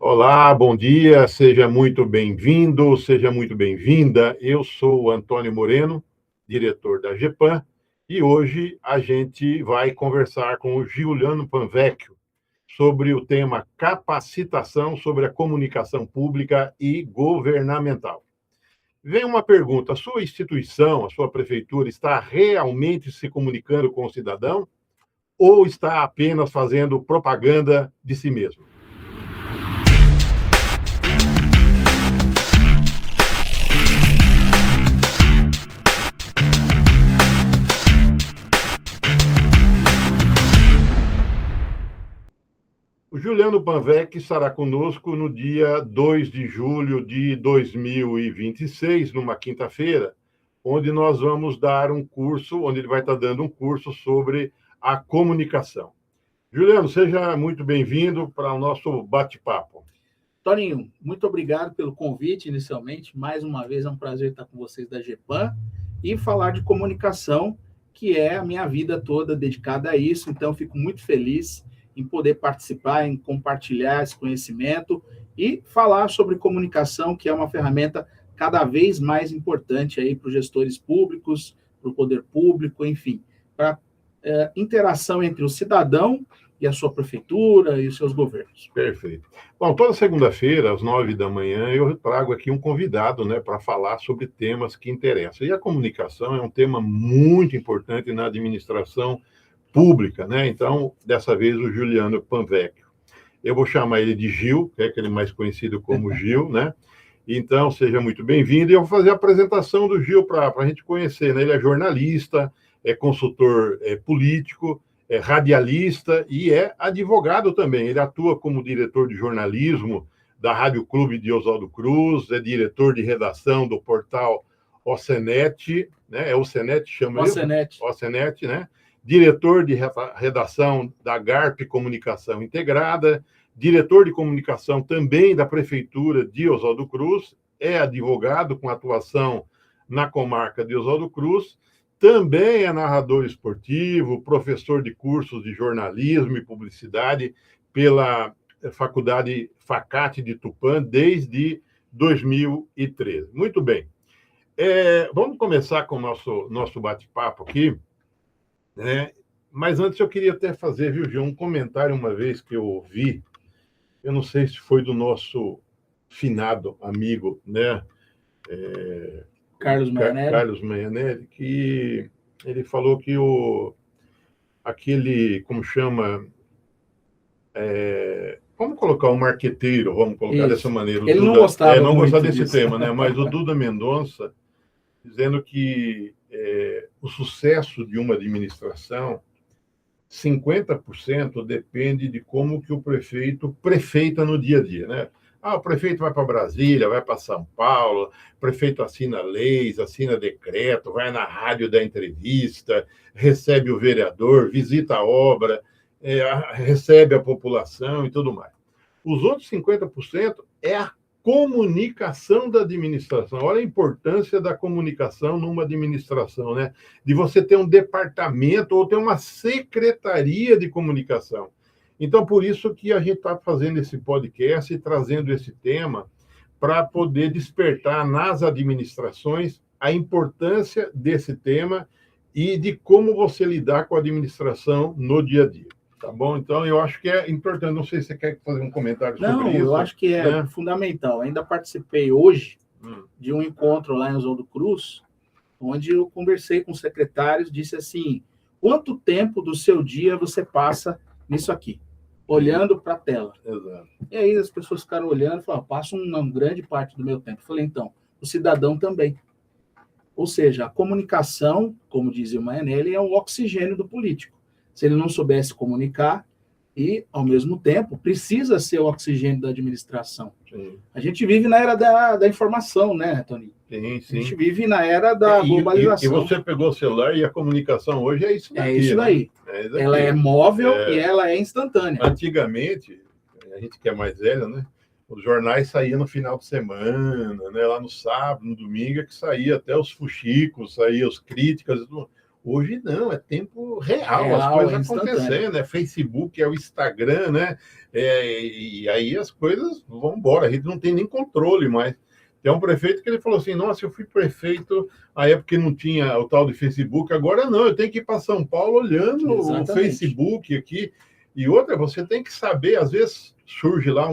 Olá, bom dia, seja muito bem-vindo, seja muito bem-vinda. Eu sou o Antônio Moreno, diretor da GEPAM, e hoje a gente vai conversar com o Giuliano Panvecchio sobre o tema capacitação sobre a comunicação pública e governamental. Vem uma pergunta: a sua instituição, a sua prefeitura, está realmente se comunicando com o cidadão ou está apenas fazendo propaganda de si mesmo? O Giuliano Panvecchio estará conosco no dia 2 de julho de 2026, numa quinta-feira, onde nós vamos dar um curso, onde ele vai estar dando um curso sobre a comunicação. Juliano, seja muito bem-vindo para o nosso bate-papo. Toninho, muito obrigado pelo convite inicialmente. Mais uma vez é um prazer estar com vocês da GEPAM e falar de comunicação, que é a minha vida toda dedicada a isso. Então, fico muito feliz em poder participar, em compartilhar esse conhecimento e falar sobre comunicação, que é uma ferramenta cada vez mais importante aí para os gestores públicos, para o poder público, enfim, para interação entre o cidadão e a sua prefeitura e os seus governos. Perfeito. Bom, toda segunda-feira, às 9 da manhã, eu trago aqui um convidado, né, para falar sobre temas que interessam. E a comunicação é um tema muito importante na administração pública, né? Então, dessa vez, o Giuliano Panvecchio. Eu vou chamar ele de Gil, que ele é mais conhecido como Gil, né? Então, seja muito bem-vindo. E eu vou fazer a apresentação do Gil para a gente conhecer, né? Ele é jornalista, é consultor político, é radialista e é advogado também. Ele atua como diretor de jornalismo da Rádio Clube de Oswaldo Cruz, é diretor de redação do portal Ocenet, né? É Ocenet, chama Ocenet. Ocenet, né? Diretor de redação da GARP Comunicação Integrada, diretor de comunicação também da Prefeitura de Oswaldo Cruz, é advogado com atuação na comarca de Oswaldo Cruz, também é narrador esportivo, professor de cursos de jornalismo e publicidade pela Faculdade Facate de Tupã desde 2013. Muito bem. Vamos começar com o nosso bate-papo aqui. Né? Mas antes eu queria até fazer, viu, Gil, um comentário uma vez que eu ouvi, eu não sei se foi do nosso finado amigo, né? Carlos Maianelli, que ele falou que como chama, vamos colocar um marqueteiro, vamos colocar dessa maneira. Ele não gostava não muito gostava desse disso. tema, né? Mas o Duda Mendonça dizendo que o sucesso de uma administração, 50% depende de como que o prefeito prefeita no dia a dia, né? O prefeito vai para Brasília, vai para São Paulo, o prefeito assina leis, assina decreto, vai na rádio dar entrevista, recebe o vereador, visita a obra, recebe a população e tudo mais. Os outros 50% é a comunicação da administração. Olha a importância da comunicação numa administração, né? De você ter um departamento ou ter uma secretaria de comunicação. Então, por isso que a gente está fazendo esse podcast e trazendo esse tema para poder despertar nas administrações a importância desse tema e de como você lidar com a administração no dia a dia. Tá bom? Então, eu acho que é importante. Não sei se você quer fazer um comentário sobre isso. Não, eu acho que é fundamental. Ainda participei hoje de um encontro lá em Oswaldo Cruz, onde eu conversei com secretários, disse assim, quanto tempo do seu dia você passa nisso aqui, olhando para a tela? Exato. E aí as pessoas ficaram olhando e falaram, passo uma grande parte do meu tempo. Eu falei, então, o cidadão também. Ou seja, a comunicação, como dizia o Maianelli, é um oxigênio do político. Se ele não soubesse comunicar e, ao mesmo tempo, precisa ser o oxigênio da administração. Sim. A gente vive na era da informação, né, Tony? Sim. A gente vive na era da globalização. E você pegou o celular e a comunicação hoje é isso daqui. É isso daí. Né? Daqui. Ela é móvel e ela é instantânea. Antigamente, a gente que é mais velho, né? Os jornais saíam no final de semana, né? Lá no sábado, no domingo, que saía até os fuxicos, saía as críticas. Hoje não, é tempo real, Real, as coisas é instantâneo. acontecendo, é Facebook, é o Instagram, né? E aí as coisas vão embora, a gente não tem nem controle mais. Tem um prefeito que ele falou assim, nossa, eu fui prefeito à época que não tinha o tal de Facebook, agora não, eu tenho que ir para São Paulo olhando Exatamente. o Facebook aqui. E outra, você tem que saber, às vezes surge lá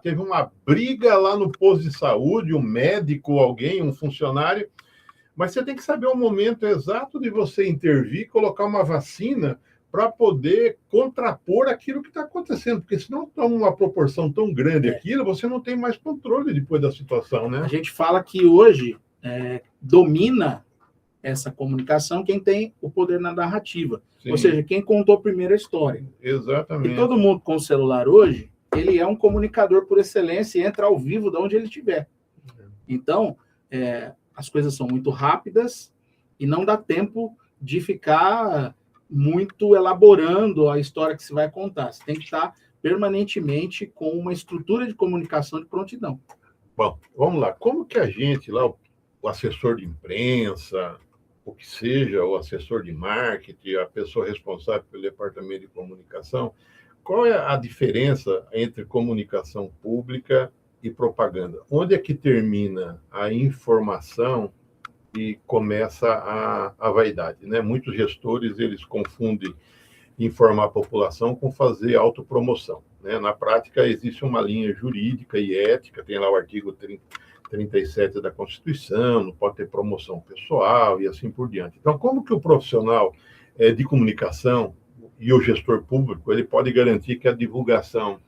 teve uma briga lá no posto de saúde, um médico, alguém, um funcionário, mas você tem que saber o momento exato de você intervir, colocar uma vacina para poder contrapor aquilo que está acontecendo, porque senão toma uma proporção tão grande aquilo, você não tem mais controle depois da situação, né? A gente fala que hoje domina essa comunicação quem tem o poder na narrativa, Sim. Ou seja, quem contou primeiro a história. Exatamente. E todo mundo com o celular hoje, ele é um comunicador por excelência e entra ao vivo de onde ele estiver. Então, as coisas são muito rápidas e não dá tempo de ficar muito elaborando a história que se vai contar. Você tem que estar permanentemente com uma estrutura de comunicação de prontidão. Bom, vamos lá. Como que a gente lá, o assessor de imprensa, o que seja, o assessor de marketing, a pessoa responsável pelo departamento de comunicação, qual é a diferença entre comunicação pública e propaganda? Onde é que termina a informação e começa a vaidade, né? Muitos gestores, eles confundem informar a população com fazer autopromoção, né? Na prática, existe uma linha jurídica e ética, tem lá o artigo 37 da Constituição, não pode ter promoção pessoal e assim por diante. Então, como que o profissional de comunicação e o gestor público, ele pode garantir que a divulgação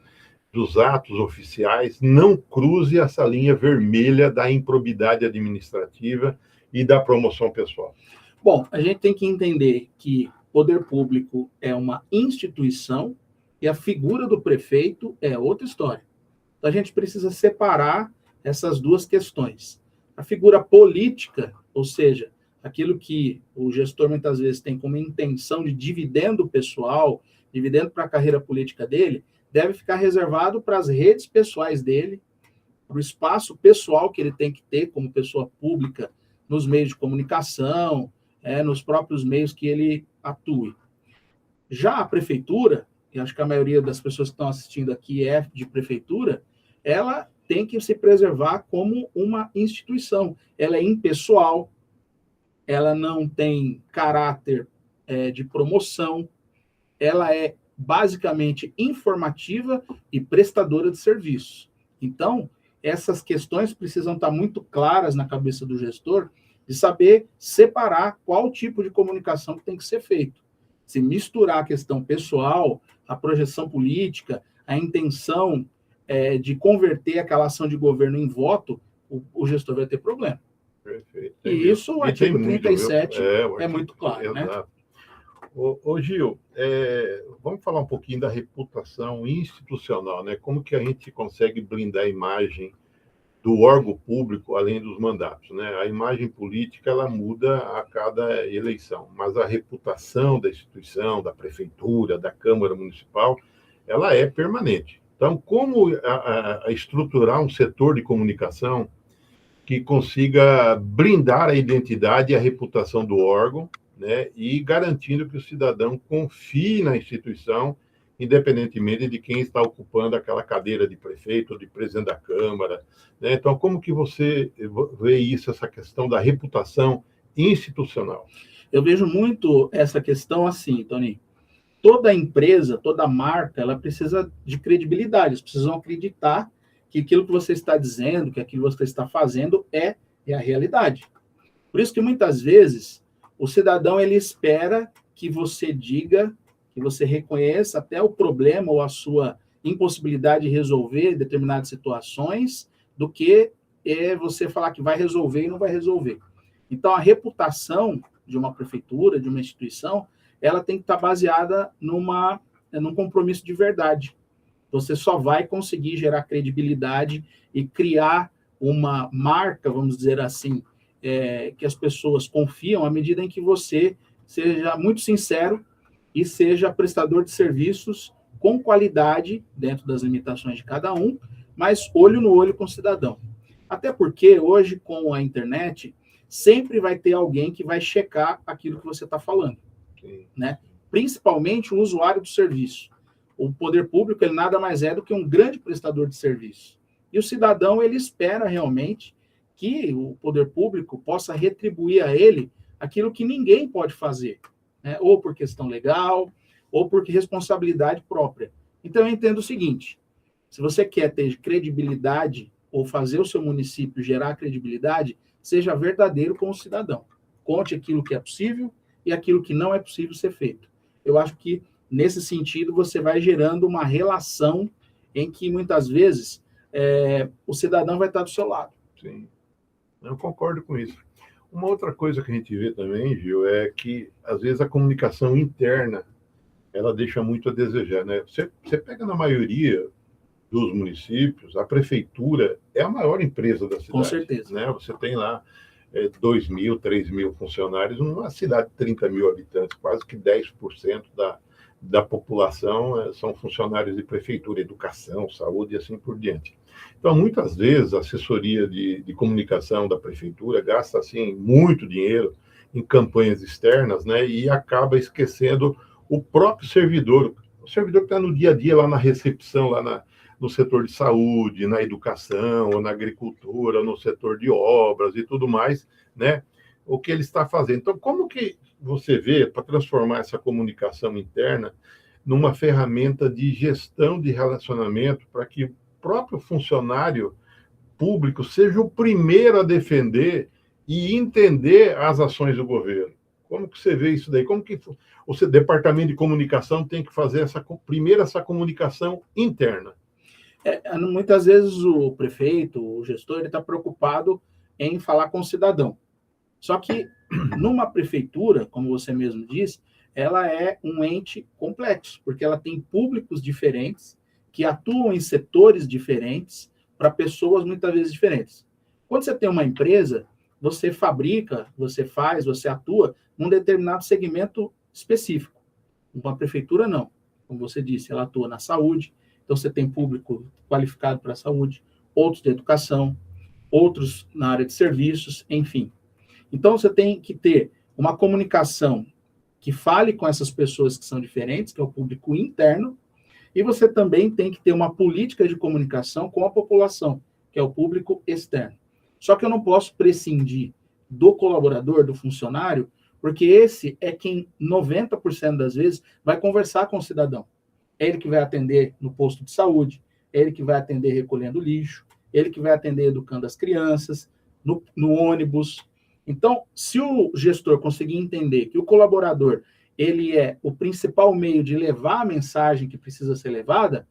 dos atos oficiais não cruze essa linha vermelha da improbidade administrativa e da promoção pessoal? Bom, a gente tem que entender que poder público é uma instituição e a figura do prefeito é outra história. Então, a gente precisa separar essas duas questões. A figura política, ou seja, aquilo que o gestor muitas vezes tem como intenção de dividendo pessoal, dividendo para a carreira política dele, deve ficar reservado para as redes pessoais dele, para o espaço pessoal que ele tem que ter como pessoa pública nos meios de comunicação, nos próprios meios que ele atue. Já a prefeitura, e acho que a maioria das pessoas que estão assistindo aqui é de prefeitura, ela tem que se preservar como uma instituição. Ela é impessoal, ela não tem caráter de promoção, ela é basicamente informativa e prestadora de serviços. Então, essas questões precisam estar muito claras na cabeça do gestor, de saber separar qual tipo de comunicação que tem que ser feito. Se misturar a questão pessoal, a projeção política, a intenção de converter aquela ação de governo em voto, o gestor vai ter problema. Perfeito. E isso, o artigo 37 é muito claro. Exato. Né? Ô Gil, vamos falar um pouquinho da reputação institucional, né? Como que a gente consegue blindar a imagem do órgão público, além dos mandatos, né? A imagem política, ela muda a cada eleição, mas a reputação da instituição, da prefeitura, da Câmara Municipal, ela é permanente. Então, como estruturar um setor de comunicação que consiga blindar a identidade e a reputação do órgão, né? E garantindo que o cidadão confie na instituição, independentemente de quem está ocupando aquela cadeira de prefeito ou de presidente da Câmara, né? Então, como que você vê isso, essa questão da reputação institucional? Eu vejo muito essa questão assim, Tony. Toda empresa, toda marca, ela precisa de credibilidade, eles precisam acreditar que aquilo que você está dizendo, que aquilo que você está fazendo é a realidade. Por isso que muitas vezes o cidadão ele espera que você diga, que você reconheça até o problema ou a sua impossibilidade de resolver determinadas situações, do que você falar que vai resolver e não vai resolver. Então, a reputação de uma prefeitura, de uma instituição, ela tem que estar baseada num compromisso de verdade. Você só vai conseguir gerar credibilidade e criar uma marca, vamos dizer assim, que as pessoas confiam à medida em que você seja muito sincero e seja prestador de serviços com qualidade, dentro das limitações de cada um, mas olho no olho com o cidadão. Até porque, hoje, com a internet, sempre vai ter alguém que vai checar aquilo que você está falando, né? Principalmente o usuário do serviço. O poder público, ele nada mais é do que um grande prestador de serviço. E o cidadão, ele espera realmente que o poder público possa retribuir a ele aquilo que ninguém pode fazer, né? Ou por questão legal, ou por responsabilidade própria. Então, eu entendo o seguinte: se você quer ter credibilidade ou fazer o seu município gerar credibilidade, seja verdadeiro com o cidadão. Conte aquilo que é possível e aquilo que não é possível ser feito. Eu acho que, nesse sentido, você vai gerando uma relação em que, muitas vezes, o cidadão vai estar do seu lado. Sim, eu concordo com isso. Uma outra coisa que a gente vê também, Gil, é que, às vezes, a comunicação interna, ela deixa muito a desejar, né? Você pega na maioria dos municípios, a prefeitura é a maior empresa da cidade. Com certeza. Né? Você tem lá 2.000, 3.000 funcionários numa cidade de 30 mil habitantes, quase que 10% da população são funcionários de prefeitura, educação, saúde e assim por diante. Então, muitas vezes, a assessoria de comunicação da prefeitura gasta assim, muito dinheiro em campanhas externas, né? E acaba esquecendo o próprio servidor, o servidor que está no dia a dia lá na recepção, lá no setor de saúde, na educação, ou na agricultura, no setor de obras e tudo mais, né? O que ele está fazendo. Então, como que você vê para transformar essa comunicação interna numa ferramenta de gestão de relacionamento para que o próprio funcionário público seja o primeiro a defender e entender as ações do governo? Como que você vê isso daí? Como que o seu departamento de comunicação tem que fazer primeiro essa comunicação interna? Muitas vezes o prefeito, o gestor, ele está preocupado em falar com o cidadão. Só que numa prefeitura, como você mesmo disse, ela é um ente complexo, porque ela tem públicos diferentes, que atuam em setores diferentes, para pessoas muitas vezes diferentes. Quando você tem uma empresa, você fabrica, você faz, você atua num determinado segmento específico. Uma prefeitura, não. Como você disse, ela atua na saúde, então você tem público qualificado para a saúde, outros de educação, outros na área de serviços, enfim. Então, você tem que ter uma comunicação que fale com essas pessoas que são diferentes, que é o público interno, e você também tem que ter uma política de comunicação com a população, que é o público externo. Só que eu não posso prescindir do colaborador, do funcionário, porque esse é quem, 90% das vezes, vai conversar com o cidadão. É ele que vai atender no posto de saúde, é ele que vai atender recolhendo lixo, é ele que vai atender educando as crianças, no ônibus. Então, se o gestor conseguir entender que o colaborador ele é o principal meio de levar a mensagem que precisa ser levada,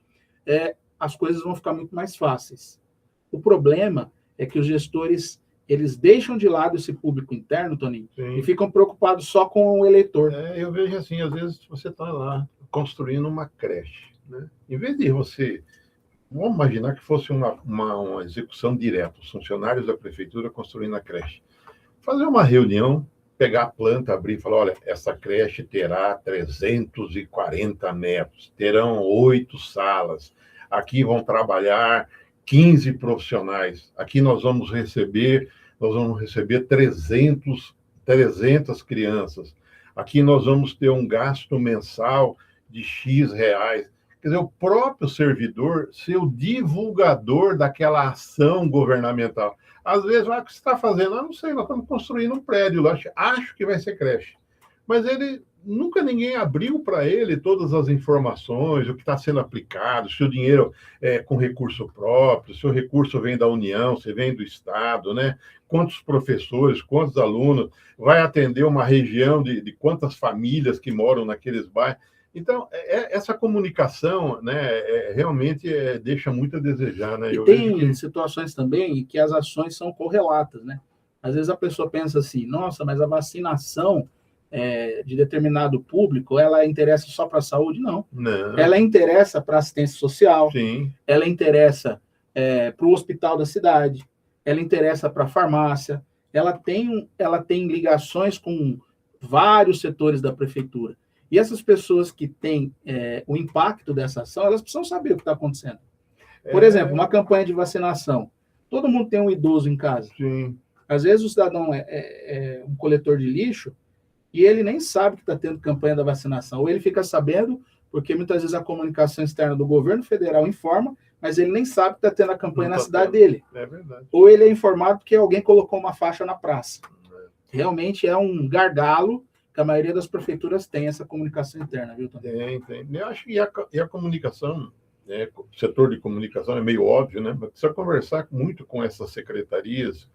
as coisas vão ficar muito mais fáceis. O problema é que os gestores eles deixam de lado esse público interno, Toninho, Sim. E ficam preocupados só com o eleitor. Eu vejo assim, às vezes você está lá construindo uma creche, né? Em vez de você... Vamos imaginar que fosse uma execução direta, os funcionários da prefeitura construindo a creche. Fazer uma reunião, pegar a planta, abrir e falar, olha, essa creche terá 340 metros, terão 8 salas, aqui vão trabalhar 15 profissionais, aqui nós vamos receber 300 crianças, aqui nós vamos ter um gasto mensal de X reais. Quer dizer, o próprio servidor ser o divulgador daquela ação governamental. Às vezes, o que você está fazendo? Eu não sei, nós estamos construindo um prédio lá, acho que vai ser creche. Mas nunca ninguém abriu para ele todas as informações, o que está sendo aplicado, se o dinheiro é com recurso próprio, se o recurso vem da União, se vem do Estado, né? Quantos professores, quantos alunos, vai atender uma região de quantas famílias que moram naqueles bairros. Então, essa comunicação, né, realmente deixa muito a desejar, né? E tem situações também em que as ações são correlatas, né? Às vezes a pessoa pensa assim, nossa, mas a vacinação de determinado público, ela interessa só para a saúde? Não. Ela interessa para a assistência social, Sim. Ela interessa para o hospital da cidade, ela interessa para a farmácia, ela tem ligações com vários setores da prefeitura. E essas pessoas que têm o impacto dessa ação, elas precisam saber o que está acontecendo. Por exemplo, uma campanha de vacinação. Todo mundo tem um idoso em casa. Sim. Às vezes o cidadão é um coletor de lixo e ele nem sabe que está tendo campanha da vacinação, ou ele fica sabendo porque muitas vezes a comunicação externa do governo federal informa, mas ele nem sabe que está tendo a campanha na cidade dele. É verdade. Ou ele é informado porque alguém colocou uma faixa na praça. Realmente é um gargalo que a maioria das prefeituras tem essa comunicação interna, viu, Tony? Tem. Eu acho que a comunicação, o setor de comunicação é meio óbvio, né? Mas precisa conversar muito com essas secretarias,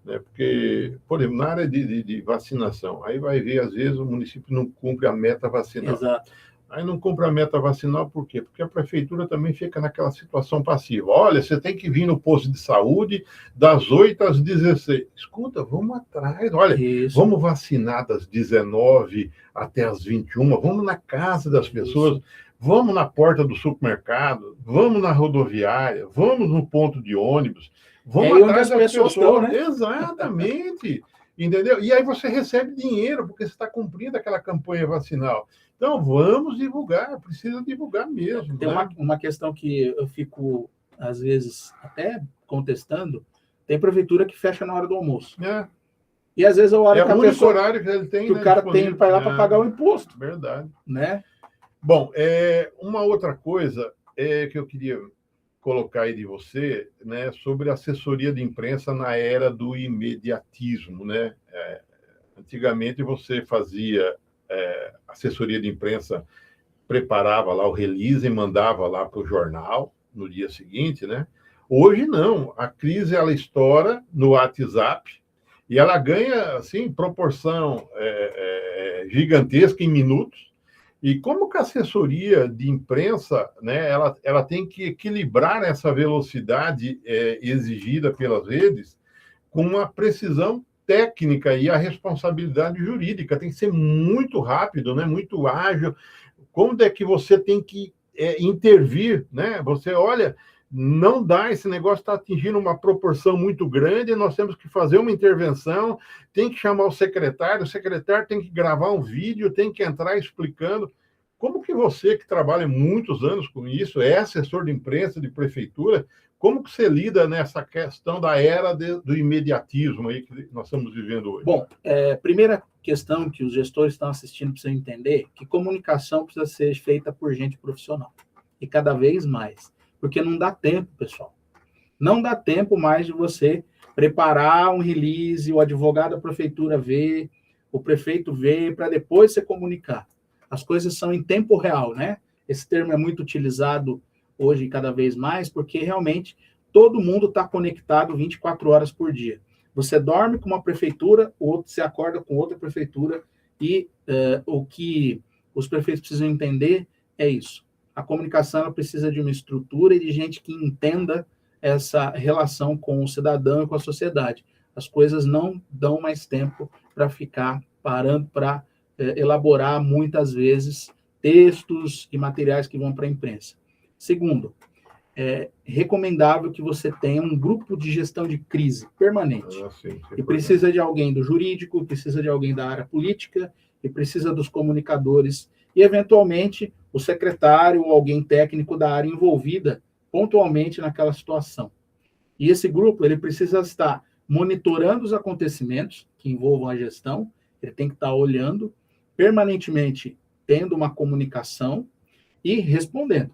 né? Porque, por exemplo, na área de vacinação, aí vai ver, às vezes, o município não cumpre a meta vacinal. Exato. Aí não cumpre a meta vacinal, por quê? Porque a prefeitura também fica naquela situação passiva. Olha, você tem que vir no posto de saúde das 8 às 16. Escuta, vamos atrás. Olha, Isso. vamos vacinar das 19 até as 21. Vamos na casa das pessoas. Vamos na porta do supermercado. Vamos na rodoviária. Vamos no ponto de ônibus. Vamos atrás das pessoas. Estão, né? Exatamente. Entendeu? E aí você recebe dinheiro, porque você está cumprindo aquela campanha vacinal. Então, vamos divulgar, precisa divulgar mesmo. Tem uma questão que eu fico, às vezes, até contestando, tem prefeitura que fecha na hora do almoço. E às vezes a hora que a pessoa, horário que ele tem, que o cara tem para ir lá para pagar o imposto. Verdade. Né? Bom, uma outra coisa que eu queria colocar aí de você, né, sobre assessoria de imprensa na era do imediatismo, né? Antigamente você fazia assessoria de imprensa, preparava lá o release e mandava lá para o jornal no dia seguinte, né? Hoje não, a crise ela estoura no WhatsApp e ela ganha assim proporção gigantesca em minutos. E como que a assessoria de imprensa, né, ela tem que equilibrar essa velocidade exigida pelas redes com uma precisão técnica e a responsabilidade jurídica. Tem que ser muito rápido, né, muito ágil. Como é que você tem que intervir, né? Você olha, não dá, esse negócio está atingindo uma proporção muito grande, nós temos que fazer uma intervenção, tem que chamar o secretário tem que gravar um vídeo, tem que entrar explicando. Como que você, que trabalha muitos anos com isso, é assessor de imprensa de prefeitura, como que você lida nessa questão da era do imediatismo aí que nós estamos vivendo hoje? Bom, primeira questão que os gestores estão assistindo precisam entender que comunicação precisa ser feita por gente profissional. E cada vez mais. Porque não dá tempo, pessoal. Não dá tempo mais de você preparar um release, o advogado da prefeitura ver, o prefeito ver, para depois você comunicar. As coisas são em tempo real, né? Esse termo é muito utilizado hoje cada vez mais, porque realmente todo mundo está conectado 24 horas por dia. Você dorme com uma prefeitura, o outro se acorda com outra prefeitura, e o que os prefeitos precisam entender é isso. A comunicação ela precisa de uma estrutura e de gente que entenda essa relação com o cidadão e com a sociedade. As coisas não dão mais tempo para ficar parando para elaborar, muitas vezes, textos e materiais que vão para a imprensa. Segundo, é recomendável que você tenha um grupo de gestão de crise permanente. E precisa de alguém do jurídico, precisa de alguém da área política, e precisa dos comunicadores, e, eventualmente, o secretário ou alguém técnico da área envolvida pontualmente naquela situação. E esse grupo ele precisa estar monitorando os acontecimentos que envolvam a gestão, ele tem que estar olhando, permanentemente tendo uma comunicação e respondendo.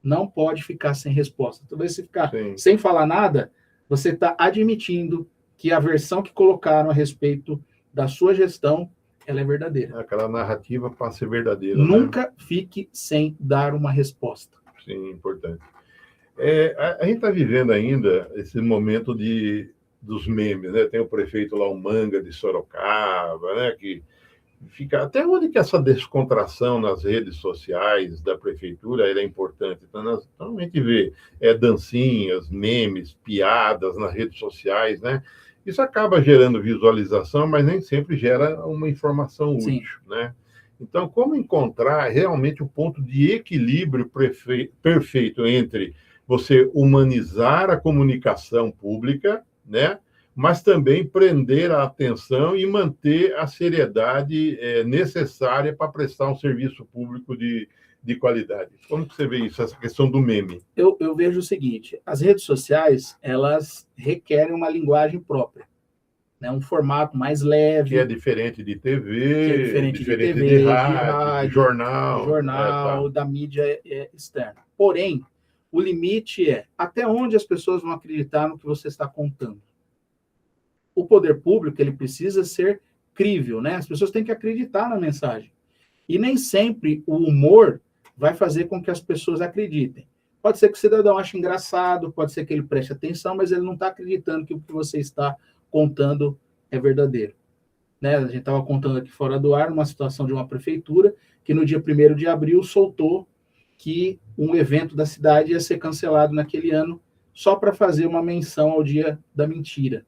Não pode ficar sem resposta. Talvez se ficar sem falar nada, você está admitindo que a versão que colocaram a respeito da sua gestão, ela é verdadeira. Aquela narrativa para ser verdadeira. Nunca fique sem dar uma resposta. Sim, importante. A gente está vivendo ainda esse momento dos memes, né? Tem o prefeito lá, o Manga de Sorocaba, né? Que fica até onde que essa descontração nas redes sociais da prefeitura é importante. Então, a gente vê dancinhas, memes, piadas nas redes sociais, né? Isso acaba gerando visualização, mas nem sempre gera uma informação útil, né? Então, como encontrar realmente o ponto de equilíbrio perfeito entre você humanizar a comunicação pública, né? Mas também prender a atenção e manter a seriedade necessária para prestar um serviço público de qualidade. Como que você vê isso, essa questão do meme? Eu vejo o seguinte, as redes sociais, elas requerem uma linguagem própria. né? Um formato mais leve. Que é diferente de TV, que é diferente de TV, de rádio, de jornal. da mídia externa. Porém, o limite é até onde as pessoas vão acreditar no que você está contando. O poder público, ele precisa ser crível, né? As pessoas têm que acreditar na mensagem. E nem sempre o humor vai fazer com que as pessoas acreditem. Pode ser que o cidadão ache engraçado, pode ser que ele preste atenção, mas ele não está acreditando que o que você está contando é verdadeiro. Né? A gente estava contando aqui fora do ar uma situação de uma prefeitura que no dia 1º de abril soltou que um evento da cidade ia ser cancelado naquele ano só para fazer uma menção ao dia da mentira.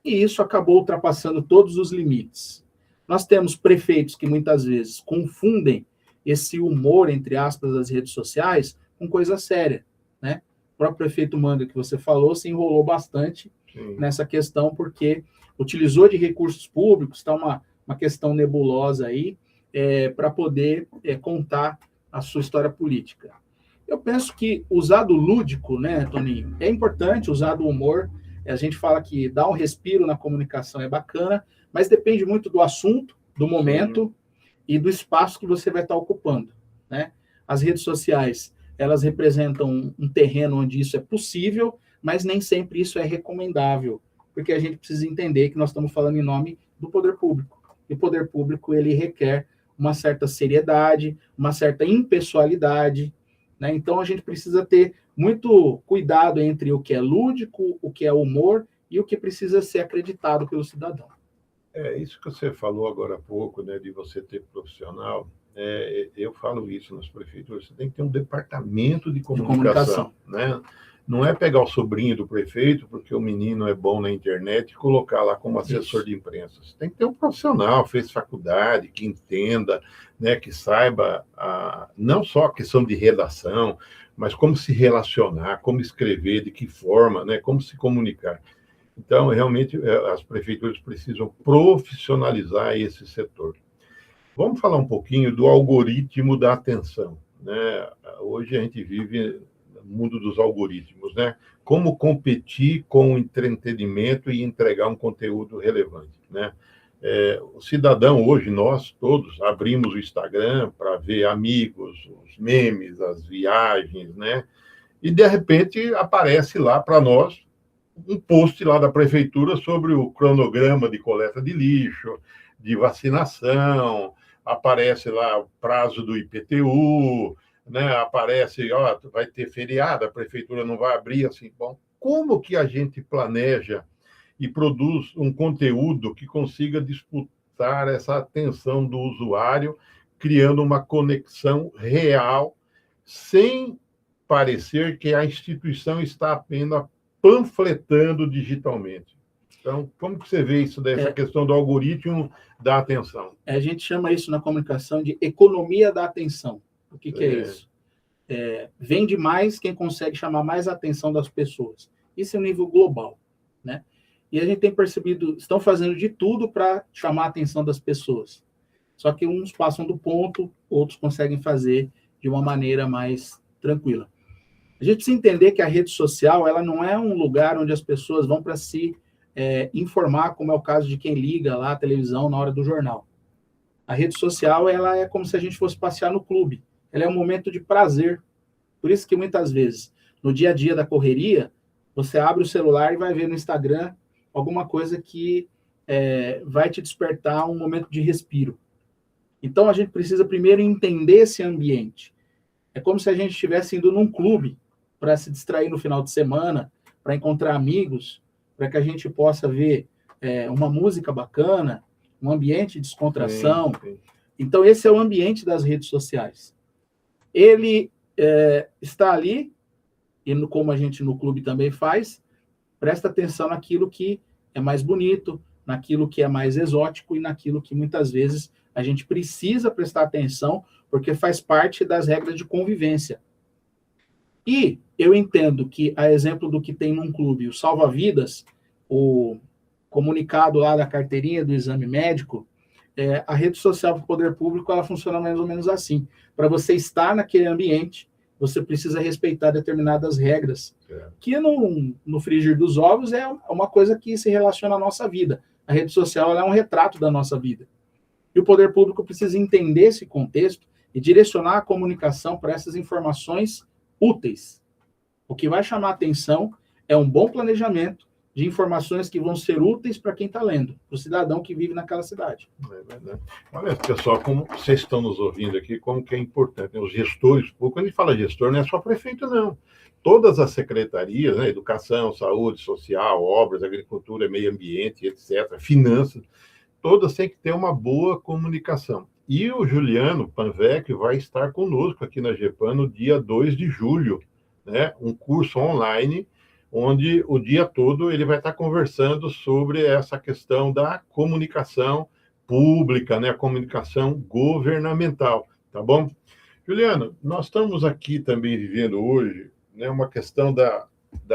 E isso acabou ultrapassando todos os limites. Nós temos prefeitos que muitas vezes confundem esse humor, entre aspas, das redes sociais com coisa séria, né? O próprio prefeito Manga, que você falou, se enrolou bastante nessa questão, porque utilizou de recursos públicos, está uma questão nebulosa aí, para poder contar a sua história política. Eu penso que usar do lúdico, né, Toninho, é importante, usar do humor. A gente fala que dar um respiro na comunicação é bacana, mas depende muito do assunto, do momento e do espaço que você vai estar ocupando, né? As redes sociais, elas representam um terreno onde isso é possível, mas nem sempre isso é recomendável, porque a gente precisa entender que nós estamos falando em nome do poder público. E o poder público, ele requer uma certa seriedade, uma certa impessoalidade, né? Então, a gente precisa ter muito cuidado entre o que é lúdico, o que é humor e o que precisa ser acreditado pelo cidadão. Isso que você falou agora há pouco, né, de você ter profissional, eu falo isso nas prefeituras, você tem que ter um departamento de comunicação. Né? Não é pegar o sobrinho do prefeito, porque o menino é bom na internet, e colocar lá como assessor de imprensa. Você tem que ter um profissional, fez faculdade, que entenda, né, que saiba não só a questão de redação, mas como se relacionar, como escrever, de que forma, né, como se comunicar. Então, realmente, as prefeituras precisam profissionalizar esse setor. Vamos falar um pouquinho do algoritmo da atenção, né? Hoje a gente vive no mundo dos algoritmos, né? Como competir com o entretenimento e entregar um conteúdo relevante, né? O cidadão hoje, nós todos, abrimos o Instagram para ver amigos, os memes, as viagens, né? E, de repente, aparece lá para nós um post lá da prefeitura sobre o cronograma de coleta de lixo, de vacinação, aparece lá o prazo do IPTU, né? Aparece, vai ter feriado, a prefeitura não vai abrir, assim, bom, como que a gente planeja e produz um conteúdo que consiga disputar essa atenção do usuário, criando uma conexão real, sem parecer que a instituição está apenas panfletando digitalmente. Então, como que você vê isso dessa questão do algoritmo da atenção? A gente chama isso na comunicação de economia da atenção. O que é isso? Vende mais quem consegue chamar mais a atenção das pessoas. Isso é um nível global, né? E a gente tem percebido, estão fazendo de tudo para chamar a atenção das pessoas. Só que uns passam do ponto, outros conseguem fazer de uma maneira mais tranquila. A gente precisa entender que a rede social, ela não é um lugar onde as pessoas vão para se informar, como é o caso de quem liga lá a televisão na hora do jornal. A rede social, ela é como se a gente fosse passear no clube. Ela é um momento de prazer. Por isso que muitas vezes, no dia a dia da correria, você abre o celular e vai ver no Instagram alguma coisa que vai te despertar um momento de respiro. Então, a gente precisa primeiro entender esse ambiente. É como se a gente estivesse indo num clube para se distrair no final de semana, para encontrar amigos, para que a gente possa ver uma música bacana, um ambiente de descontração. Sim. Então, esse é o ambiente das redes sociais. Ele está ali, e como a gente no clube também faz, presta atenção naquilo que é mais bonito, naquilo que é mais exótico e naquilo que muitas vezes a gente precisa prestar atenção, porque faz parte das regras de convivência. E eu entendo que, a exemplo do que tem num clube, o salva-vidas, o comunicado lá da carteirinha do exame médico, a rede social do poder público, ela funciona mais ou menos assim. Para você estar naquele ambiente, você precisa respeitar determinadas regras, É. que no frigir dos ovos é uma coisa que se relaciona à nossa vida. A rede social ela é um retrato da nossa vida. E o poder público precisa entender esse contexto e direcionar a comunicação para essas informações úteis. O que vai chamar a atenção é um bom planejamento de informações que vão ser úteis para quem está lendo, para o cidadão que vive naquela cidade. É verdade. Olha, pessoal, como vocês estão nos ouvindo aqui, como que é importante, né? Os gestores, quando a gente fala gestor, não é só prefeito, não. Todas as secretarias, né, educação, saúde, social, obras, agricultura, meio ambiente, etc., finanças, todas têm que ter uma boa comunicação. E o Juliano Panvec vai estar conosco aqui na GEPAN no dia 2 de julho, né, um curso online, onde o dia todo ele vai estar conversando sobre essa questão da comunicação pública, né, a comunicação governamental, tá bom? Juliano, nós estamos aqui também vivendo hoje, né, uma questão da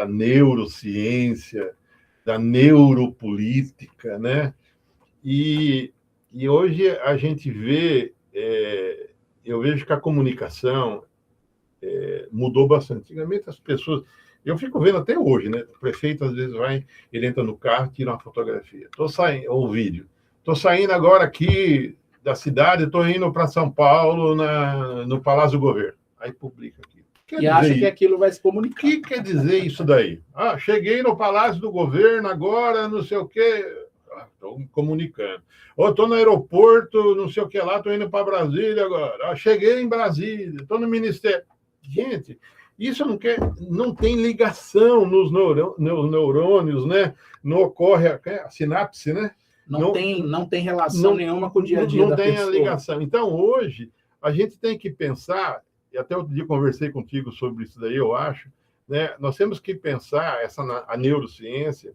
neurociência, da neuropolítica, né? E hoje a gente vê, eu vejo que a comunicação mudou bastante. Antigamente as pessoas, eu fico vendo até hoje, né? O prefeito às vezes vai, ele entra no carro, tira uma fotografia. Estou saindo, ou um vídeo. Estou saindo agora aqui da cidade, estou indo para São Paulo, no Palácio do Governo. Aí publica aqui. E acha que aquilo vai se comunicar. O que quer dizer isso daí? Ah, cheguei no Palácio do Governo agora, não sei o quê. Estou me comunicando. Ou estou no aeroporto, não sei o que lá, estou indo para Brasília agora. Ah, cheguei em Brasília, estou no Ministério. Gente, isso não tem ligação nos neurônios, né? Não ocorre a sinapse, né? Não tem relação nenhuma com o dia a dia da pessoa. Não tem a ligação. Então, hoje, a gente tem que pensar, e até outro dia conversei contigo sobre isso daí, eu acho, né? Nós temos que pensar, a neurociência,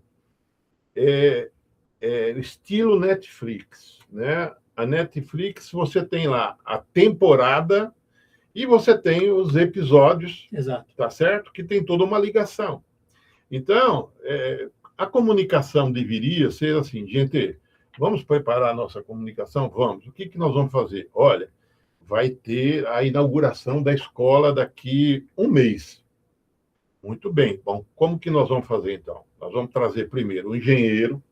estilo Netflix, né? A Netflix, você tem lá a temporada e você tem os episódios, exato, tá certo? Que tem toda uma ligação. Então, a comunicação deveria ser assim, gente, vamos preparar a nossa comunicação? Vamos. O que nós vamos fazer? Olha, vai ter a inauguração da escola daqui um mês. Muito bem. Bom, como que nós vamos fazer, então? Nós vamos trazer primeiro o engenheiro,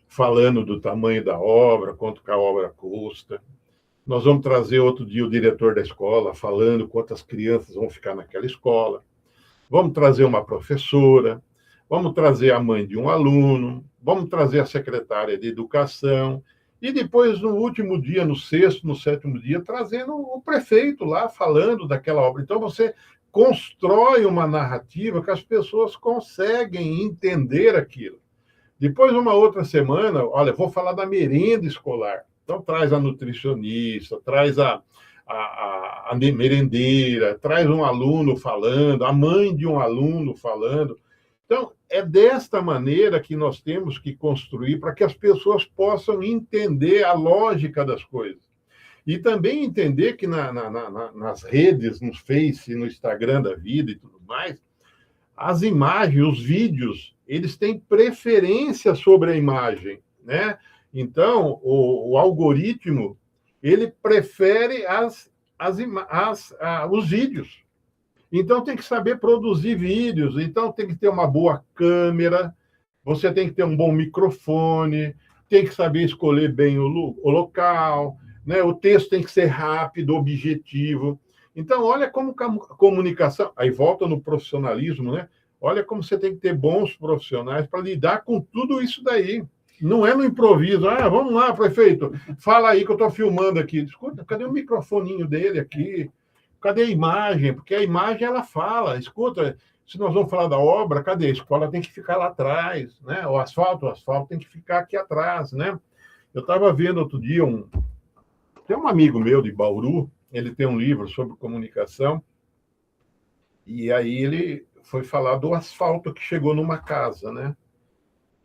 falando do tamanho da obra, quanto que a obra custa. Nós vamos trazer outro dia o diretor da escola, falando quantas crianças vão ficar naquela escola. Vamos trazer uma professora, vamos trazer a mãe de um aluno, vamos trazer a secretária de educação, e depois, no último dia, no sexto, no sétimo dia, trazendo o prefeito lá, falando daquela obra. Então, você constrói uma narrativa que as pessoas conseguem entender aquilo. Depois, uma outra semana, olha, vou falar da merenda escolar. Então, traz a nutricionista, traz a merendeira, traz um aluno falando, a mãe de um aluno falando. Então, é desta maneira que nós temos que construir para que as pessoas possam entender a lógica das coisas. E também entender que nas redes, no Face, no Instagram da vida e tudo mais, as imagens, os vídeos, eles têm preferência sobre a imagem, né? Então, o algoritmo, ele prefere os vídeos. Então, tem que saber produzir vídeos. Então, tem que ter uma boa câmera, você tem que ter um bom microfone, tem que saber escolher bem o local, né? O texto tem que ser rápido, objetivo. Então, olha como a comunicação... Aí volta no profissionalismo, né? Olha como você tem que ter bons profissionais para lidar com tudo isso daí. Não é no improviso. Ah, vamos lá, prefeito, fala aí que eu estou filmando aqui. Escuta, cadê o microfoninho dele aqui? Cadê a imagem? Porque a imagem, ela fala. Escuta, se nós vamos falar da obra, cadê? A escola tem que ficar lá atrás, né? O asfalto tem que ficar aqui atrás, né? Eu estava vendo outro dia, tem um amigo meu de Bauru, ele tem um livro sobre comunicação, e aí ele foi falar do asfalto que chegou numa casa, né?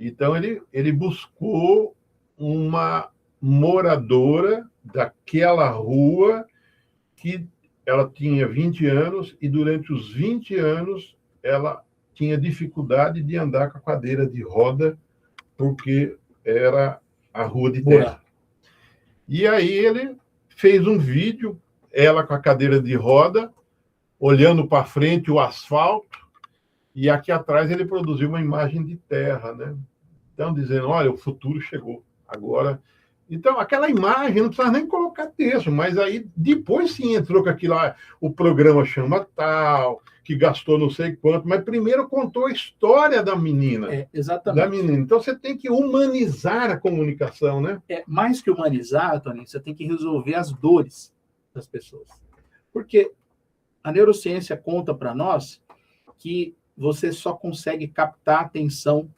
Então, ele buscou uma moradora daquela rua que ela tinha 20 anos e, durante os 20 anos, ela tinha dificuldade de andar com a cadeira de roda, porque era a rua de terra. E aí ele fez um vídeo, ela com a cadeira de roda, olhando para frente o asfalto, e aqui atrás ele produziu uma imagem de terra, né? Então, dizendo, olha, o futuro chegou. Agora... Então, aquela imagem, não precisa nem colocar texto, mas aí depois sim entrou com aquilo lá, o programa chama tal, que gastou não sei quanto, mas primeiro contou a história da menina. Exatamente. Da menina. Então, você tem que humanizar a comunicação, né? Mais que humanizar, Tony, você tem que resolver as dores das pessoas. Porque a neurociência conta para nós que você só consegue captar a atenção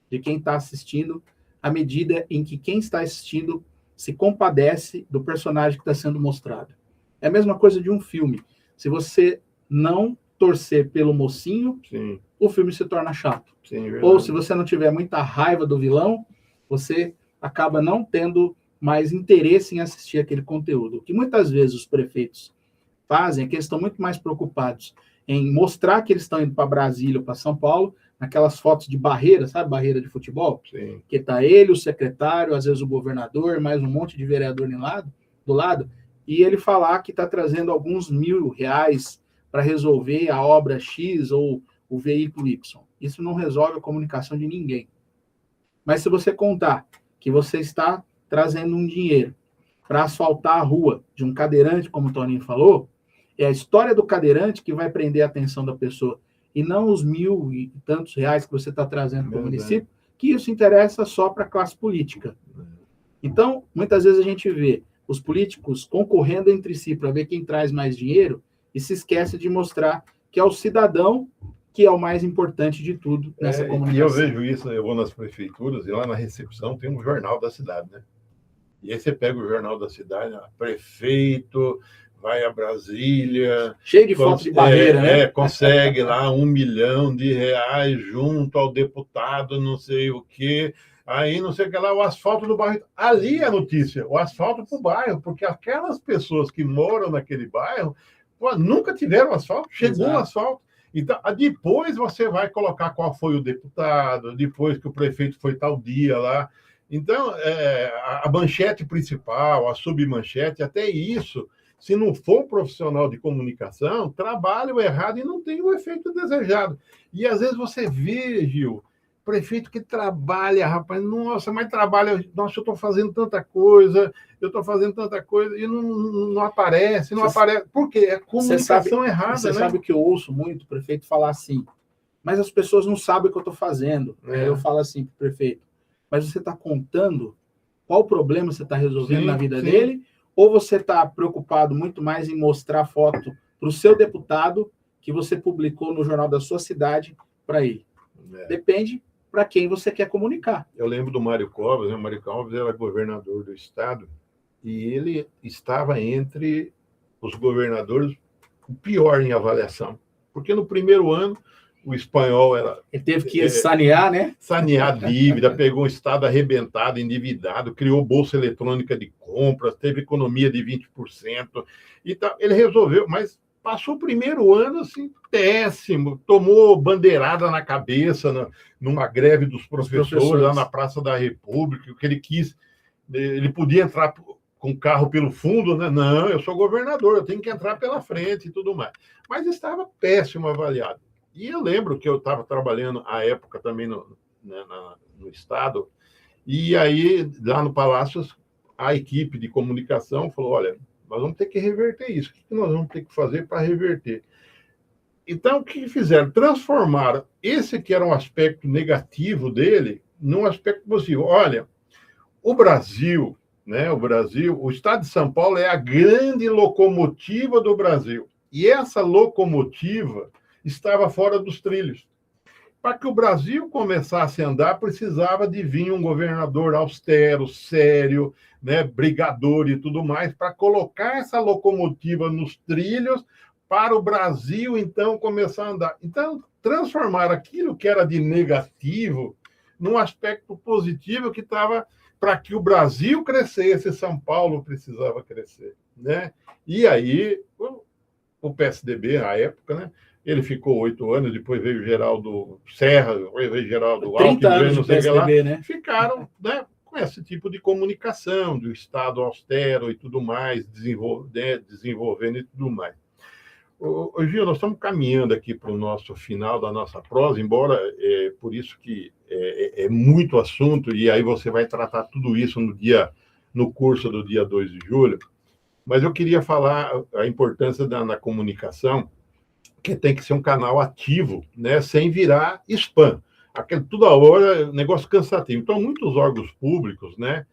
de quem está assistindo à medida em que quem está assistindo se compadece do personagem que está sendo mostrado. É a mesma coisa de um filme. Se você não torcer pelo mocinho, sim, o filme se torna chato. Sim, ou se você não tiver muita raiva do vilão, você acaba não tendo mais interesse em assistir aquele conteúdo. O que muitas vezes os prefeitos fazem é que eles estão muito mais preocupados em mostrar que eles estão indo para Brasília ou para São Paulo, naquelas fotos de barreira, sabe? Barreira de futebol. Sim. Que está ele, o secretário, às vezes o governador, mais um monte de vereador do lado, e ele falar que está trazendo alguns R$1.000 para resolver a obra X ou o veículo Y. Isso não resolve a comunicação de ninguém. Mas se você contar que você está trazendo um dinheiro para asfaltar a rua de um cadeirante, como o Toninho falou, é a história do cadeirante que vai prender a atenção da pessoa, e não os 1.000 e tantos reais que você está trazendo para o município, que isso interessa só para a classe política. Então, muitas vezes a gente vê os políticos concorrendo entre si para ver quem traz mais dinheiro e se esquece de mostrar que é o cidadão que é o mais importante de tudo nessa comunicação. E eu vejo isso, eu vou nas prefeituras e lá na recepção tem um jornal da cidade, né? E aí você pega o jornal da cidade, prefeito... vai a Brasília... Cheio de fotos de barreira, né? Consegue lá R$1 milhão junto ao deputado, não sei o quê. Aí, não sei o que lá, o asfalto do bairro... Ali é a notícia, o asfalto para o bairro, porque aquelas pessoas que moram naquele bairro nunca tiveram asfalto, chegou o asfalto. Então, depois você vai colocar qual foi o deputado, depois que o prefeito foi tal dia lá. Então, a manchete principal, a submanchete, até isso... Se não for profissional de comunicação, trabalha o errado e não tem o efeito desejado. E às vezes você vê, Gil, prefeito que trabalha, rapaz, nossa, mas trabalha, nossa, eu estou fazendo tanta coisa, e não aparece, aparece. Por quê? É comunicação errada, você né? Sabe que eu ouço muito o prefeito falar assim, mas as pessoas não sabem o que eu estou fazendo. Eu falo assim para o prefeito, mas você está contando qual problema você está resolvendo na vida dele? Ou você está preocupado muito mais em mostrar foto para o seu deputado que você publicou no jornal da sua cidade para ele? Depende para quem você quer comunicar. Eu lembro do Mário Covas, né? O Mário Covas era governador do estado e ele estava entre os governadores o pior em avaliação. Porque no primeiro ano o espanhol era... Ele teve que sanear, né? Sanear dívida, pegou um estado arrebentado, endividado, criou bolsa eletrônica de compras, teve economia de 20%. E tal. Ele resolveu, mas passou o primeiro ano assim, péssimo, tomou bandeirada na cabeça numa greve dos professores lá na Praça da República, o que ele quis. Ele podia entrar com o carro pelo fundo, né? Não, eu sou governador, eu tenho que entrar pela frente e tudo mais. Mas estava péssimo avaliado. E eu lembro que eu estava trabalhando à época também no Estado, e aí, lá no Palácio, a equipe de comunicação falou, olha, nós vamos ter que reverter isso. O que nós vamos ter que fazer para reverter? Então, o que fizeram? Transformaram esse que era um aspecto negativo dele num aspecto positivo. Olha, o Brasil, né, o Estado de São Paulo é a grande locomotiva do Brasil. E essa locomotiva estava fora dos trilhos. Para que o Brasil começasse a andar, precisava de vir um governador austero, sério, né, brigador e tudo mais, para colocar essa locomotiva nos trilhos para o Brasil, então, começar a andar. Então, transformar aquilo que era de negativo num aspecto positivo que estava para que o Brasil crescesse, São Paulo precisava crescer, né? E aí, o PSDB, na época, né, ele ficou 8 anos, depois veio o Geraldo Serra, depois veio o Geraldo Alckmin, não sei o que lá, né? Ficaram, né, com esse tipo de comunicação, do Estado austero e tudo mais, desenvolvendo e tudo mais. Gil, nós estamos caminhando aqui para o nosso final da nossa prosa, embora por isso que é muito assunto, e aí você vai tratar tudo isso no curso do dia 2 de julho, mas eu queria falar a importância na comunicação, que tem que ser um canal ativo, né, sem virar spam. Toda hora, negócio cansativo. Então, muitos órgãos públicos, né,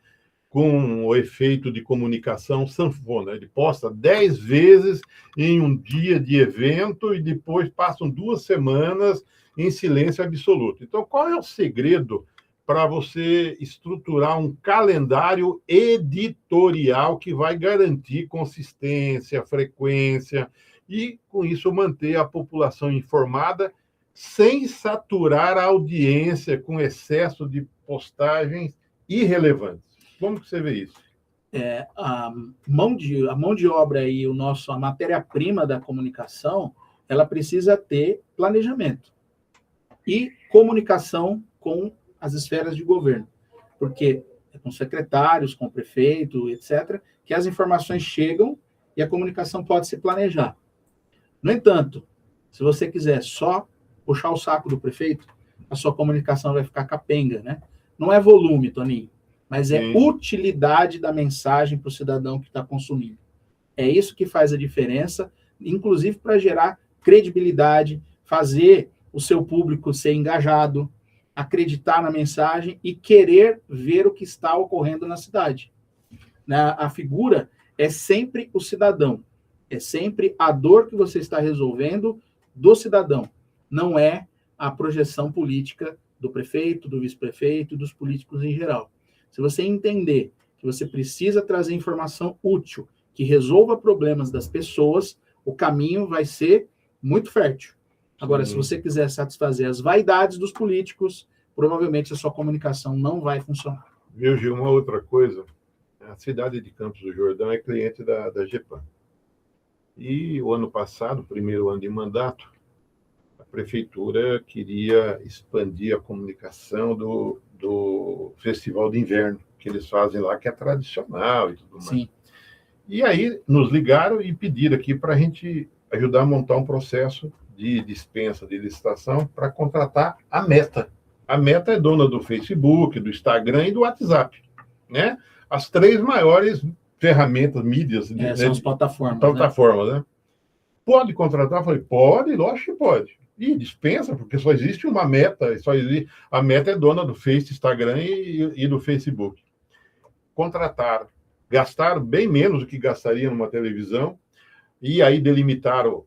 com o efeito de comunicação sanfona. Ele posta 10 vezes em um dia de evento e depois passam 2 semanas em silêncio absoluto. Então, qual é o segredo para você estruturar um calendário editorial que vai garantir consistência, frequência e, com isso, manter a população informada sem saturar a audiência com excesso de postagens irrelevantes? Como que você vê isso? A mão de obra e a matéria-prima da comunicação, ela precisa ter planejamento e comunicação com as esferas de governo, porque é com secretários, com o prefeito, etc., que as informações chegam e a comunicação pode se planejar. No entanto, se você quiser só puxar o saco do prefeito, a sua comunicação vai ficar capenga, né? Não é volume, Toninho, mas é utilidade da mensagem para o cidadão que está consumindo. É isso que faz a diferença, inclusive para gerar credibilidade, fazer o seu público ser engajado, acreditar na mensagem e querer ver o que está ocorrendo na cidade. A figura é sempre o cidadão, é sempre a dor que você está resolvendo do cidadão, não é a projeção política do prefeito, do vice-prefeito e dos políticos em geral. Se você entender que você precisa trazer informação útil, que resolva problemas das pessoas, o caminho vai ser muito fértil. Agora, se você quiser satisfazer as vaidades dos políticos, provavelmente a sua comunicação não vai funcionar. Viu, Gil, uma outra coisa, a cidade de Campos do Jordão é cliente da GEPAM. E o ano passado, primeiro ano de mandato, a prefeitura queria expandir a comunicação do Festival de Inverno, que eles fazem lá, que é tradicional e tudo mais. Sim. E aí nos ligaram e pediram aqui para a gente ajudar a montar um processo de dispensa, de licitação, para contratar a Meta. A Meta é dona do Facebook, do Instagram e do WhatsApp, né? As 3 maiores ferramentas, mídias. São as plataformas. Né? Pode contratar? Eu falei, pode, lógico que pode. E dispensa, porque só existe uma Meta, a Meta é dona do Face, Instagram e do Facebook. Contrataram, gastaram bem menos do que gastaria numa televisão, e aí delimitaram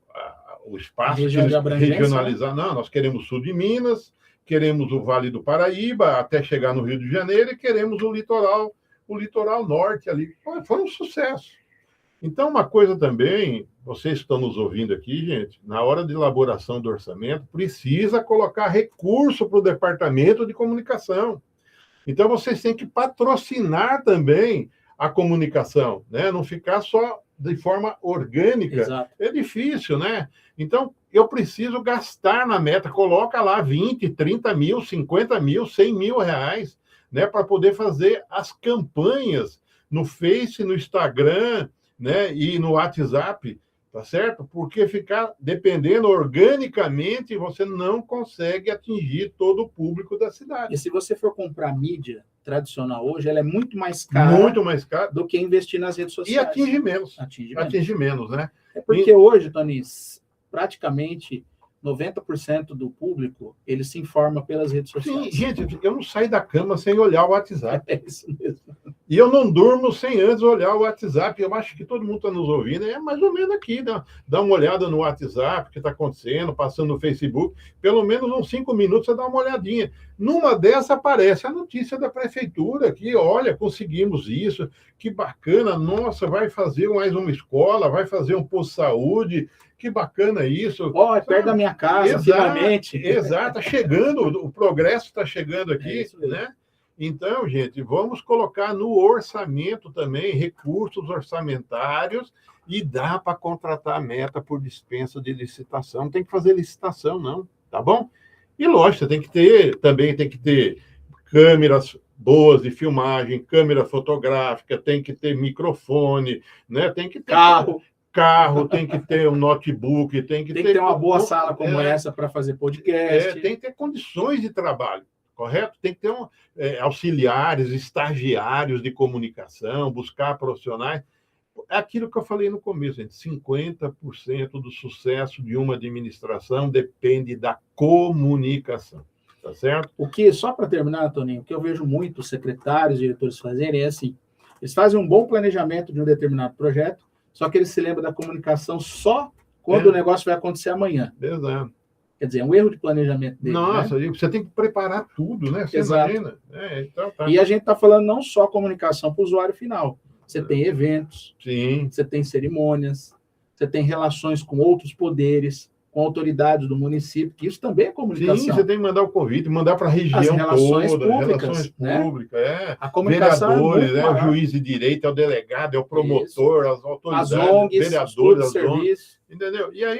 o espaço, regionalizar. Né? Não, nós queremos sul de Minas, queremos o Vale do Paraíba, até chegar no Rio de Janeiro, e queremos o litoral norte ali. Foi um sucesso. Então, uma coisa também, vocês estão nos ouvindo aqui, gente, na hora de elaboração do orçamento, precisa colocar recurso para o departamento de comunicação. Então, vocês têm que patrocinar também a comunicação, né? Não ficar só de forma orgânica. Exato. É difícil, né? Então, eu preciso gastar na Meta, coloca lá 20, 30 mil, 50 mil, 100 mil reais, né? Para poder fazer as campanhas no Face, no Instagram, né? E no WhatsApp, tá certo? Porque ficar dependendo organicamente, você não consegue atingir todo o público da cidade. E se você for comprar mídia tradicional hoje, ela é muito mais cara do que investir nas redes sociais. E atinge menos. Atinge menos, né? É porque hoje, Tony, praticamente 90% do público, ele se informa pelas redes sociais. Sim, gente, eu não saio da cama sem olhar o WhatsApp. É isso mesmo. E eu não durmo sem antes olhar o WhatsApp. Eu acho que todo mundo está nos ouvindo. É mais ou menos aqui, dá uma olhada no WhatsApp, o que está acontecendo, passando no Facebook. Pelo menos uns 5 minutos você dá uma olhadinha. Numa dessa aparece a notícia da prefeitura que, olha, conseguimos isso, que bacana, nossa, vai fazer mais uma escola, vai fazer um posto de saúde, que bacana isso. É perto da minha casa, finalmente. Exato, está chegando, o progresso está chegando aqui, né? Então, gente, vamos colocar no orçamento também recursos orçamentários e dá para contratar a Meta por dispensa de licitação. Não tem que fazer licitação, não, tá bom? E, lógico, tem que ter câmeras boas de filmagem, câmera fotográfica, tem que ter microfone, né? Tem que ter carro, tem que ter um notebook, tem que ter uma boa sala como essa para fazer podcast. Tem que ter condições de trabalho, correto? Tem que ter auxiliares, estagiários de comunicação, buscar profissionais. É aquilo que eu falei no começo, gente, 50% do sucesso de uma administração depende da comunicação, tá certo? Só para terminar, Toninho, o que eu vejo muito os secretários, diretores fazerem é assim, eles fazem um bom planejamento de um determinado projeto, só que eles se lembram da comunicação só quando o negócio vai acontecer amanhã. Exato. Quer dizer, é um erro de planejamento dele. Nossa, né? Você tem que preparar tudo, né? Você imagina. Então, tá. E a gente está falando não só comunicação para o usuário final. Você tem eventos, sim, você tem cerimônias, você tem relações com outros poderes, com autoridades do município, que isso também é comunicação. Sim, você tem que mandar o convite, mandar para a região as relações toda, públicas, relações né? públicas, a comunicação vereadores, o juiz de direito, é o delegado, é o promotor, as autoridades, as ONGs, vereadores, as ONGs, entendeu? E aí,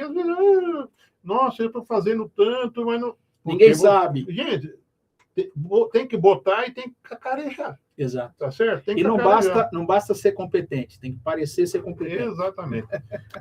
nossa, eu estou fazendo tanto, mas não... Ninguém sabe. Gente, tem que botar e tem que cacarejar. Exato. Tá certo? Tem que e não basta ser competente, tem que parecer ser competente. Exatamente.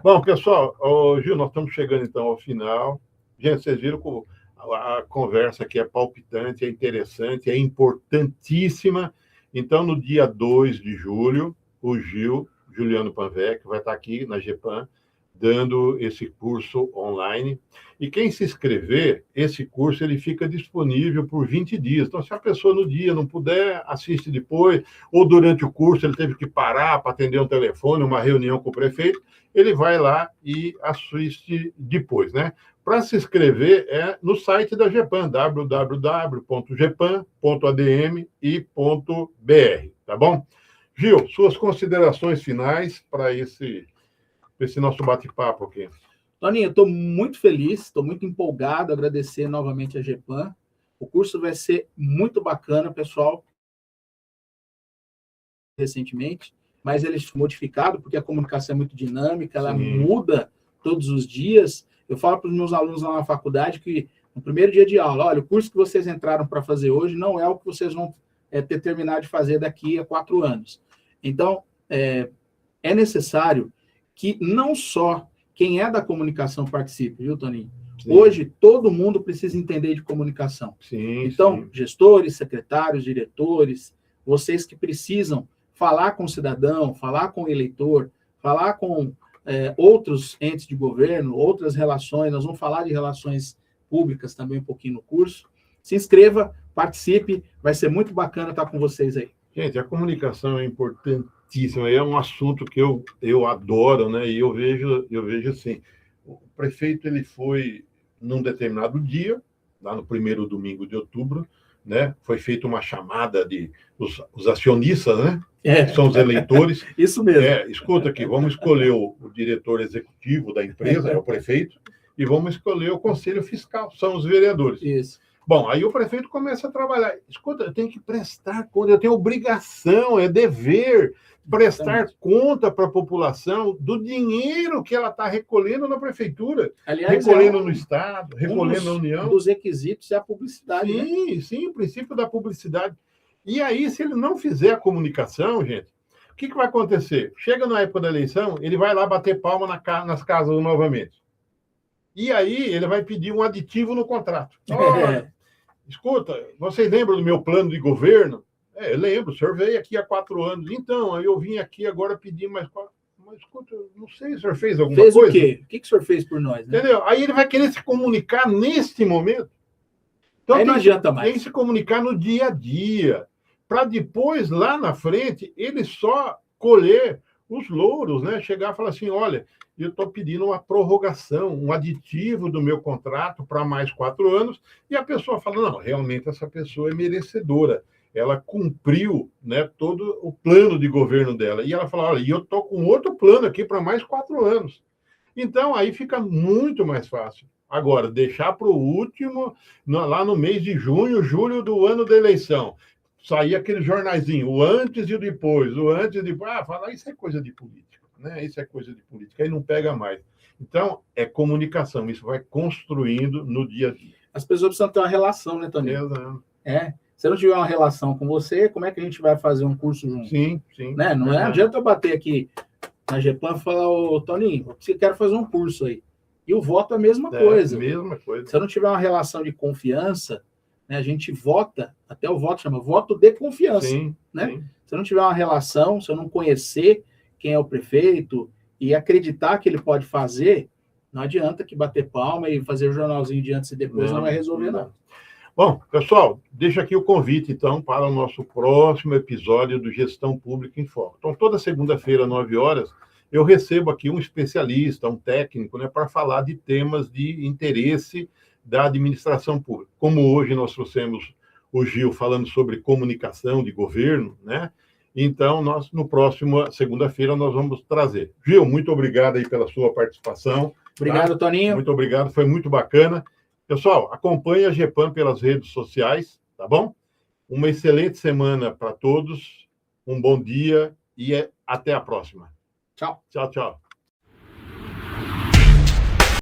Bom, pessoal, Gil, nós estamos chegando então ao final. Gente, vocês viram que a conversa aqui é palpitante, é interessante, é importantíssima. Então, no dia 2 de julho, o Juliano Panvec, vai estar aqui na GEPAN, dando esse curso online. E quem se inscrever, esse curso ele fica disponível por 20 dias. Então, se a pessoa no dia não puder, assiste depois, ou durante o curso ele teve que parar para atender um telefone, uma reunião com o prefeito, ele vai lá e assiste depois, né? Para se inscrever é no site da GEPAN, www.gepan.adm.br, tá bom? Gil, suas considerações finais para esse nosso bate-papo aqui. Toninho, eu estou muito feliz, estou muito empolgado, agradecer novamente a GEPAN. O curso vai ser muito bacana, pessoal, recentemente, mas ele foi modificado porque a comunicação é muito dinâmica, ela muda todos os dias. Eu falo para os meus alunos lá na faculdade que no primeiro dia de aula, olha, o curso que vocês entraram para fazer hoje não é o que vocês vão ter terminado de fazer daqui a 4 anos. Então, é necessário que não só quem é da comunicação participe, viu, Toninho? Sim. Hoje, todo mundo precisa entender de comunicação. Sim, então, gestores, secretários, diretores, vocês que precisam falar com o cidadão, falar com o eleitor, falar com outros entes de governo, outras relações, nós vamos falar de relações públicas também um pouquinho no curso. Se inscreva, participe, vai ser muito bacana estar com vocês aí. Gente, a comunicação é importantíssima, é um assunto que eu adoro, né? E eu vejo assim, o prefeito ele foi num determinado dia, lá no primeiro domingo de outubro, né? Foi feita uma chamada de os acionistas, né? São os eleitores. Isso mesmo. Escuta aqui, vamos escolher o diretor executivo da empresa, é o prefeito, e vamos escolher o conselho fiscal, são os vereadores. Isso. Bom, aí o prefeito começa a trabalhar. Escuta, eu tenho que prestar conta, eu tenho obrigação, é dever prestar conta para a população do dinheiro que ela está recolhendo na prefeitura, aliás, recolhendo no Estado, recolhendo na União. Um dos requisitos é a publicidade. Sim, sim, o princípio da publicidade. E aí, se ele não fizer a comunicação, gente, o que vai acontecer? Chega na época da eleição, ele vai lá bater palma nas casas novamente. E aí ele vai pedir um aditivo no contrato. Escuta, vocês lembram do meu plano de governo? Eu lembro, o senhor veio aqui há 4 anos. Então, eu vim aqui agora pedir mais 4. Mas, escuta, não sei, o senhor fez alguma coisa? Fez o quê? O que o senhor fez por nós? Né? Entendeu? Aí ele vai querer se comunicar neste momento. Então, aí não adianta mais. Tem que se comunicar no dia a dia, para depois, lá na frente, ele só colher os louros, né? Chegar e falar assim, olha, eu estou pedindo uma prorrogação, um aditivo do meu contrato para mais 4 anos, e a pessoa fala, não, realmente essa pessoa é merecedora, ela cumpriu, né, todo o plano de governo dela, e ela fala, olha, eu estou com outro plano aqui para mais 4 anos. Então, aí fica muito mais fácil. Agora, deixar para o último, lá no mês de junho, julho do ano da eleição, sair aquele jornalzinho, o antes e o depois, falar isso é coisa de política. Né? Isso é coisa de política, aí não pega mais. Então, é comunicação, isso vai construindo no dia a dia. As pessoas precisam ter uma relação, né, Toninho? Exato. Se eu não tiver uma relação com você, como é que a gente vai fazer um curso junto? Sim, sim. Né? Não adianta eu bater aqui na GEPAM, fala, ô Toninho, você quer fazer um curso aí. E o voto é a mesma coisa. Mesma coisa. Se eu não tiver uma relação de confiança, né, a gente vota, até o voto chama voto de confiança. Sim, né? sim. Se eu não tiver uma relação, se eu não conhecer quem é o prefeito e acreditar que ele pode fazer, não adianta que bater palma e fazer o jornalzinho de antes e depois não vai resolver, não. Bom, pessoal, deixa aqui o convite, então, para o nosso próximo episódio do Gestão Pública em Foco. Então, toda segunda-feira, 9 horas, eu recebo aqui um especialista, um técnico, né, para falar de temas de interesse da administração pública. Como hoje nós trouxemos o Gil falando sobre comunicação de governo, né? Então, nós, no próximo segunda-feira, nós vamos trazer. Gil, muito obrigado aí pela sua participação. Obrigado, tá? Toninho. Muito obrigado, foi muito bacana. Pessoal, acompanhe a GEPAM pelas redes sociais, tá bom? Uma excelente semana para todos, um bom dia e até a próxima. Tchau. Tchau, tchau.